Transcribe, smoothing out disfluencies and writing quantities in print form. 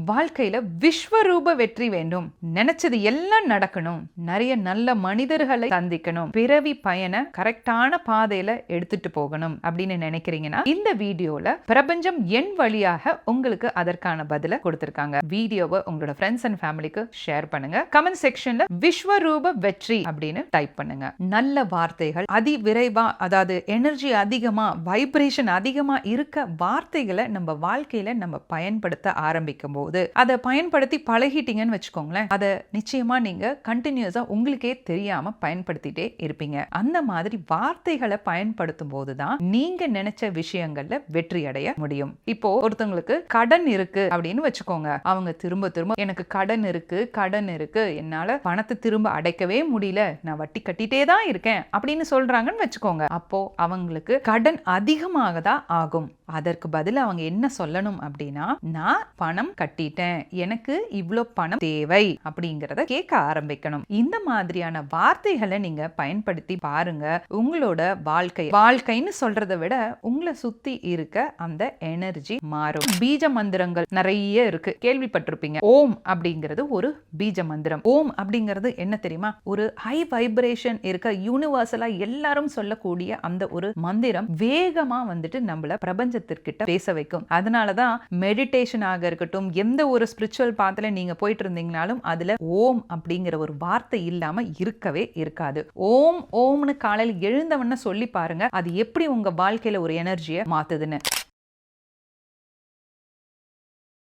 வாழ்க்கையில விஸ்வரூப வெற்றி வேண்டும், நினைச்சது எல்லாம் நடக்கணும், நிறைய நல்ல மனிதர்களை சந்திக்கணும், பிறவி பயனை கரெக்டான பாதையில எடுத்துட்டு போகணும் அப்படின்னு நினைக்கிறீங்கன்னா இந்த வீடியோல பிரபஞ்சம் என் வழியாக உங்களுக்கு அதற்கான பதில கொடுத்திருக்காங்க. வீடியோவை உங்களோட ஃப்ரெண்ட்ஸ் அண்ட் ஃபேமிலிக்கு ஷேர் பண்ணுங்க. கமெண்ட் செக்ஷன்ல விஸ்வரூப வெற்றி அப்படின்னு டைப் பண்ணுங்க. நல்ல வார்த்தைகள் அதிவிரைவா, அதாவது எனர்ஜி அதிகமா, வைப்ரேஷன் அதிகமா இருக்க வார்த்தைகளை நம்ம வாழ்க்கையில நம்ம பயன்படுத்த ஆரம்பிக்கும் போது அதை பயன்படுத்தி பழகிட்டீங்கன்னு வச்சுக்கோங்களேன், அதை நிச்சயமா நீங்க கண்டினியூஸா உங்களுக்கே தெரியாம பயன்படுத்திட்டே இருப்பீங்க. அந்த மாதிரி வார்த்தைகளை பயன்படுத்தும் போதுதான் நீங்க நினைச்ச விஷயங்கள்ல வெற்றி அடைய முடியும். இப்போ ஒருத்தவங்களுக்கு கடன் இருக்கு அப்படின்னு வச்சுக்கோங்க, அவங்க திரும்ப திரும்ப எனக்கு கடன் இருக்கு, என்னால பணத்தை திரும்ப அடைக்கவே முடியல, நான் வட்டி கட்டிட்டே தான் இருக்கேன் அப்படின்னு சொல்றாங்கன்னு வச்சுக்கோங்க. அப்போ அவங்களுக்கு கடன் அதிகமாக தான் ஆகும். அதற்கு பதில் அவங்க என்ன சொல்லணும் அப்படின்னா, நான் பணம் கட்டிட்டேன், எனக்கு இவ்வளோ பணம் தேவை அப்படிங்கிறத கேட்க ஆரம்பிக்கணும். இந்த மாதிரியான வார்த்தைகளை நீங்க பயன்படுத்தி பாருங்க. உங்களோட வாழ்க்கைன்னு சொல்றதை விட உங்களை சுத்தி இருக்க அந்த எனர்ஜி மாறும். பீஜ மந்திரங்கள் நிறைய இருக்கு, கேள்விப்பட்டிருப்பீங்க. ஓம் அப்படிங்கிறது ஒரு பீஜ மந்திரம். ஓம் அப்படிங்கிறது என்ன தெரியுமா? ஒரு ஹை வைப்ரேஷன் இருக்க யூனிவர்சலா எல்லாரும் சொல்லக்கூடிய அந்த ஒரு மந்திரம் வேகமா வந்துட்டு நம்மள பிரபஞ்சத்திற்கிட்ட பேச வைக்கும். அதனாலதான் மெடிடேஷன் ஆக இருக்கட்டும், எந்த ஒரு ஸ்பிரிச்சுவல் பாத்துல நீங்க போயிட்டு இருந்தீங்கனாலும் அதுல ஓம் அப்படிங்கிற ஒரு வார்த்தை இல்லாம இருக்கவே இருக்காது. ஓம்னு காலையில் எழுந்தவன சொல்லி பாருங்க, அது எப்படி உங்க வாழ்க்கையில ஒரு எனர்ஜியை மாத்துதுன்னு.